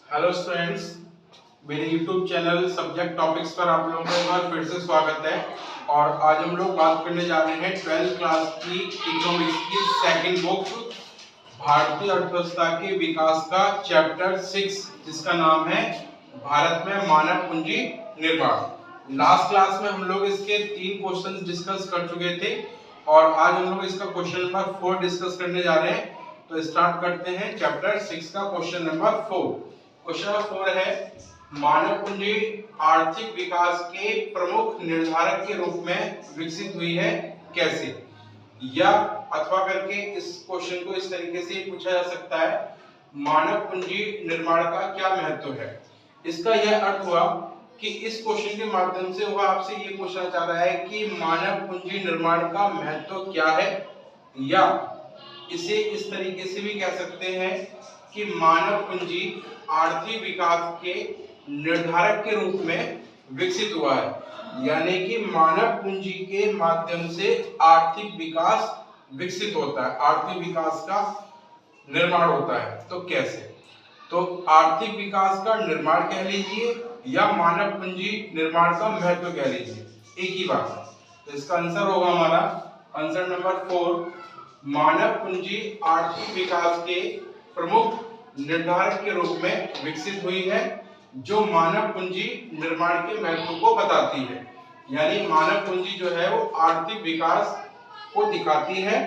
Hello students, मेरे YouTube channel subject topics पर आप लोगों का एक बार फिर से स्वागत है। और आज हम लोग बात करने जा रहे हैं 12th क्लास की इकोनॉमिक्स की सेकंड बुक भारतीय अर्थव्यवस्था के विकास का चैप्टर 6, जिसका नाम है भारत में मानव पूंजी निर्माण। लास्ट क्लास में हम लोग इसके 3 क्वेश्चंस डिस्कस कर चुके थे और आज हम लोग इसका क्वेश्चन नंबर 4 डिस्कस करने जा रहे हैं। तो स्टार्ट करते हैं चैप्टर 6 का क्वेश्चन नंबर 4। क्वेश्चन नंबर 4 है, मानव पूंजी आर्थिक विकास के प्रमुख निर्धारक के रूप में विकसित हुई है कैसे? या अथवा करके इस क्वेश्चन को इस तरीके से पूछा जा सकता है, मानव पूंजी निर्माण का क्या महत्व है? इसका यह अर्थ हुआ कि इस क्वेश्चन के माध्यम से वह आपसे ये पूछना चाह रहा है कि मानव पूंजी निर्माण का महत्व क्या है, या इसे इस तरीके से भी कह सकते हैं कि मानव पूंजी आर्थिक विकास के निर्धारक के रूप में विकसित हुआ है। यानी कि मानव पूंजी के माध्यम से आर्थिक विकास विकसित होता है, आर्थिक विकास का निर्माण होता है। तो कैसे? तो आर्थिक विकास का निर्माण कह लीजिए या मानव पूंजी निर्माण का महत्व कह लीजिए, एक ही बात है। तो इसका आंसर होगा हमारा आंसर नंबर 4, मानव पूंजी आर्थिक विकास के प्रमुख निर्धारक के रूप में विकसित हुई है, जो मानव पूंजी निर्माण के महत्व को बताती है। यानी मानव पूंजी जो है वो आर्थिक विकास को दिखाती है।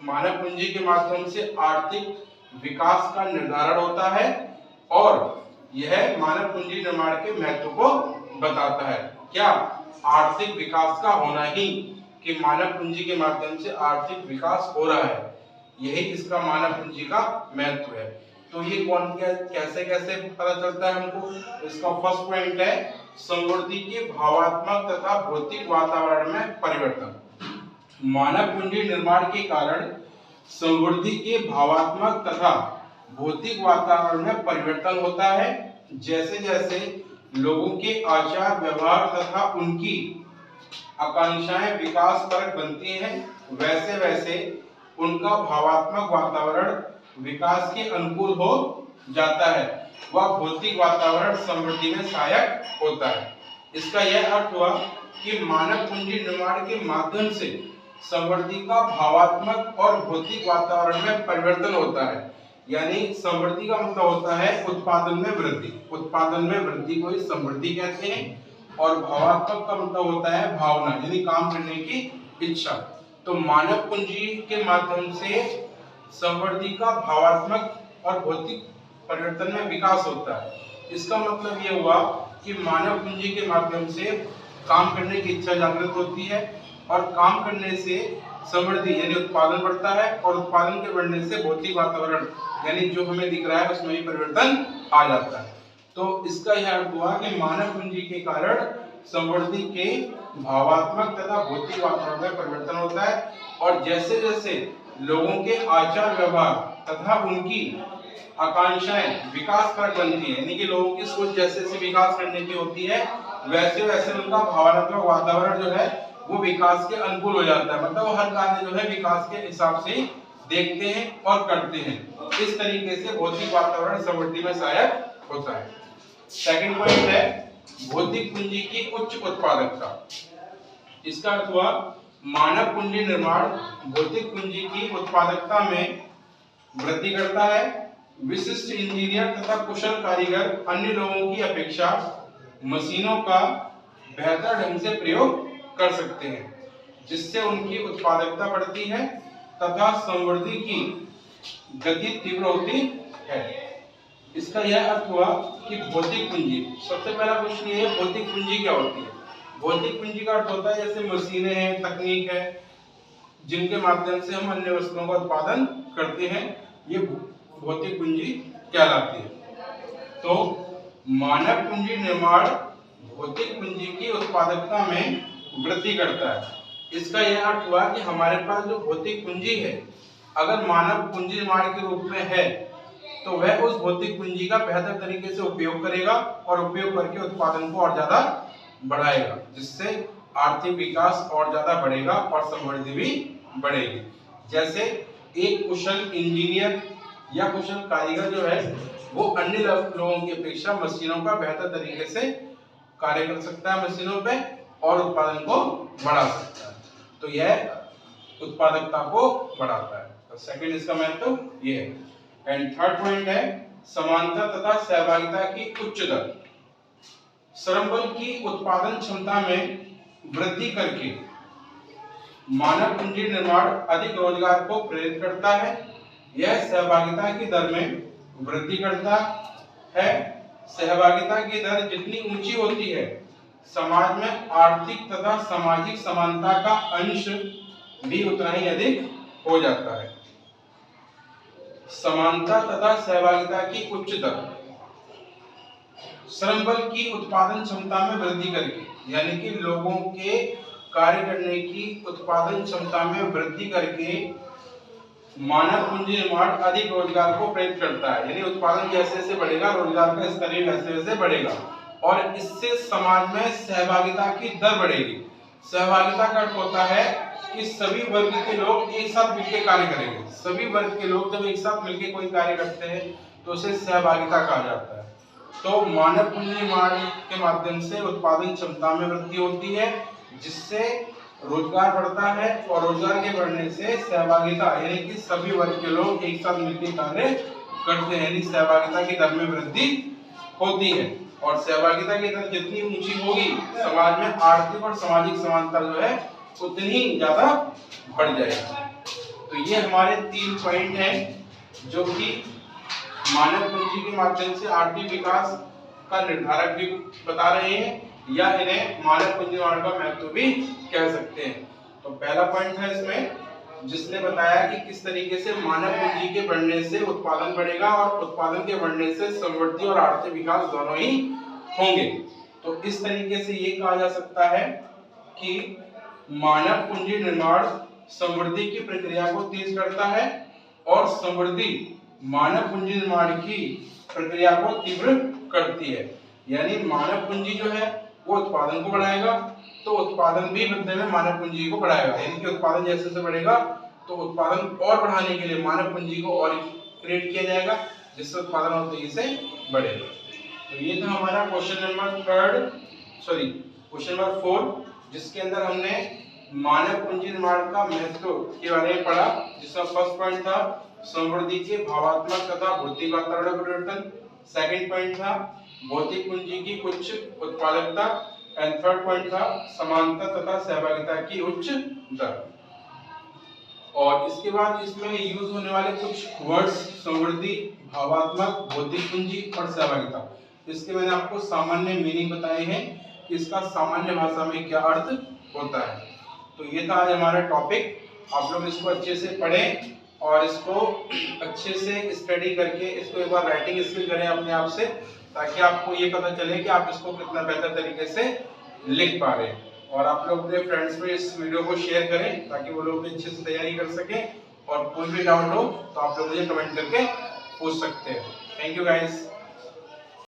मानव पूंजी के माध्यम से आर्थिक विकास का निर्धारण होता है और यह मानव पूंजी निर्माण के महत्व को बताता है। क्या? आर्थिक विकास का होना ही, कि मानव पूंजी के माध्यम से आर्थिक विकास हो रहा है, यही इसका मानव पूंजी का महत्व है। तो ये कैसे कैसे पता चलता है हमको? इसका फर्स्ट पॉइंट है, समृद्धि के भावात्मक तथा भौतिक वातावरण में परिवर्तन। मानव पूंजी निर्माण के कारण समृद्धि के भावात्मक तथा भौतिक वातावरण में परिवर्तन होता है। जैसे जैसे लोगों के आचार व्यवहार तथा उनकी आकांक्षाएं विकास परक बनती हैं, वैसे वैसे उनका भावात्मक वातावरण विकास के अनुकूल हो जाता है, वह भौतिक वातावरण समृद्धि में सहायक होता है। इसका यह अर्थ हुआ कि मानव पूंजी निर्माण के माध्यम से समृद्धि का भावात्मक और भौतिक वातावरण में परिवर्तन होता है। यानी समृद्धि का मतलब होता है उत्पादन में वृद्धि, उत्पादन में वृद्धि को ही समृद्धि कहते हैं। और भावात्मक का मतलब होता है भावना, यानी काम करने की इच्छा। तो मानव पूंजी के माध्यम से समृद्धि का भावात्मक और भौतिक परिवर्तन में विकास होता है। इसका मतलब यह हुआ कि मानव पूंजी के माध्यम से काम करने की इच्छा जागृत होती है और काम करने से समृद्धि यानी उत्पादन बढ़ता है और उत्पादन के बढ़ने से भौतिक वातावरण यानी जो हमें दिख रहा है उसमें भी परिवर्तन आ जाता है। तो इसका यह अर्थ हुआ कि मानव पूंजी के कारण समृद्धि के भावात्मक तथा भौतिक वातावरण में परिवर्तन होता है और जैसे जैसे लोगों के आचार व्यवहार तथा उनकी आकांक्षाएं विकास पर बनती है, यानी कि लोगों की सोच जैसे जैसे विकास करने की होती है, वैसे वैसे उनका भावनात्मक वातावरण जो है वो विकास के अनुकूल हो जाता है। मतलब वो हर कार्य जो है विकास के हिसाब से देखते हैं और करते हैं। इस तरीके से भौतिक वातावरण समृद्धि में सहायक होता है। सेकंड पॉइंट है भौतिक पूंजी की उच्च उत्पादकता। इसका अर्थ हुआ मानव पूंजी निर्माण भौतिक पूंजी की उत्पादकता में वृद्धि करता है। विशिष्ट इंजीनियर तथा कुशल कारीगर अन्य लोगों की अपेक्षा मशीनों का बेहतर ढंग से प्रयोग कर सकते हैं, जिससे उनकी उत्पादकता बढ़ती है तथा समृद्धि की गति तीव्र होती है। इसका यह अर्थ हुआ कि भौतिक पूंजी, सबसे पहला क्वेश्चन ये है, भौतिक पूंजी क्या होती है? भौतिक पूंजी का अर्थ होता है जैसे मशीनें हैं, तकनीक है, जिनके माध्यम से हम अन्य वस्तुओं का उत्पादन करते हैं, ये भौतिक पूंजी कहलाती है। तो मानव पूंजी निर्माण भौतिक पूंजी की उत्पादकता में वृद्धि करता है। इसका यह अर्थ हुआ कि हमारे पास जो भौतिक पूंजी है, अगर मानव पूंजी निर्माण के रूप में है तो वह उस भौतिक पूंजी का बेहतर तरीके से उपयोग करेगा और उपयोग करके उत्पादन को और ज्यादा बढ़ाएगा, जिससे आर्थिक विकास और ज्यादा बढ़ेगा और समृद्धि भी बढ़ेगी। जैसे एक कुशल इंजीनियर या कुशल कारीगर जो है वो अन्य लोगों की अपेक्षा मशीनों का बेहतर तरीके से कार्य कर सकता है मशीनों पे और उत्पादन को बढ़ा सकता है। तो यह उत्पादकता को बढ़ाता है। तो सेकंड इसका महत्व ये है। एंड थर्ड पॉइंट है समानता तथा सहभागिता की उच्च दर। श्रम बल की उत्पादन क्षमता में वृद्धि करके मानव पूंजी निर्माण अधिक रोजगार को प्रेरित करता है। यह सहभागिता की दर में वृद्धि करता है। सहभागिता की दर जितनी ऊंची होती है समाज में आर्थिक तथा सामाजिक समानता का अंश भी उतना ही अधिक हो जाता है। समानता तथा सहभागिता की उच्च दर श्रम बल की उत्पादन क्षमता में वृद्धि करके, यानी कि लोगों के कार्य करने की उत्पादन क्षमता में वृद्धि करके मानव पूंजी निर्माण अधिक रोजगार को प्रेरित करता है। यानी उत्पादन जैसे जैसे बढ़ेगा रोजगार का स्तर भी वैसे वैसे बढ़ेगा और इससे समाज में सहभागिता की दर बढ़ेगी। सहभागिता का अर्थ होता है कि सभी वर्ग के लोग एक साथ मिलकर कार्य करेंगे। सभी वर्ग के लोग जब एक साथ मिलकर कोई कार्य करते हैं तो उसे सहभागिता कहा जाता है। तो मानव पूंजी निर्माण के माध्यम से उत्पादन क्षमता में वृद्धि होती है जिससे रोजगार बढ़ता है और रोजगार के बढ़ने से सहभागिता यानी कि सभी वर्ग के लोग एक साथ मिलकर कार्य करते हैं, यानी सहभागिता की दर में वृद्धि होती है। और सहभागिता की दर जितनी ऊंची होगी समाज में आर्थिक और सामाजिक समानता जो है उतनी ही ज्यादा बढ़ जाएगी। तो ये हमारे 3 पॉइंट हैं जो कि मानव पूंजी के माध्यम से आर्थिक विकास का निर्धारक भी बता रहे हैं या इन्हें मानव पूंजी निर्माण का महत्व भी कह सकते हैं। तो पहला पॉइंट था इसमें जिसने बताया कि किस तरीके से मानव पूंजी के बढ़ने से उत्पादन बढ़ेगा और उत्पादन के बढ़ने से समृद्धि और आर्थिक विकास दोनों ही होंगे। तो इस तरीके से ये कहा जा सकता है कि मानव पूंजी निर्माण समृद्धि की प्रक्रिया को तेज करता है और समृद्धि मानव पूंजी निर्माण की प्रक्रिया को तीव्र करती है। यानी मानव पूंजी जो है वो उत्पादन को बढ़ाएगा तो उत्पादन भी बदले में मानव पूंजी को बढ़ाएगा। यानी कि उत्पादन जैसे जैसे बढ़ेगा तो उत्पादन और बढ़ाने के लिए मानव पूंजी को और क्रिएट किया जाएगा जिससे उत्पादन और तेजी से बढ़ेगा। तो ये था हमारा क्वेश्चन नंबर 4 जिसके अंदर हमने मानव पूंजी निर्माण का महत्व के बारे में पढ़ा, जिसका फर्स्ट पॉइंट था समृद्धि के भावात्मक तथा भौतिक वातावरण परिवर्तन। सेकंड पॉइंट था भौतिक पूंजी की उच्च उत्पादकता एंड थर्ड पॉइंट था समानता तथा सहभागिता की उच्च दर। और इसके बाद इसमें यूज होने वाले कुछ वर्ड्स समृद्धि, भावात्मक, भौतिक पूंजी और सहभागिता, इसके मैंने आपको सामान्य मीनिंग बताए हैं कि इसका सामान्य भाषा में क्या अर्थ होता है। तो ये था आज हमारा टॉपिक। आप लोग इसको अच्छे से पढ़ें और इसको अच्छे से स्टडी करके इसको एक बार राइटिंग स्किल करें अपने आप से, ताकि आपको ये पता चले कि आप इसको कितना बेहतर तरीके से लिख पा रहे हैं। और आप लोग अपने फ्रेंड्स में इस वीडियो को शेयर करें ताकि वो लोग भी अच्छे से तैयारी कर सकें। और कोई भी डाउट हो तो आप लोग मुझे कमेंट करके पूछ सकते हैं। Thank you guys.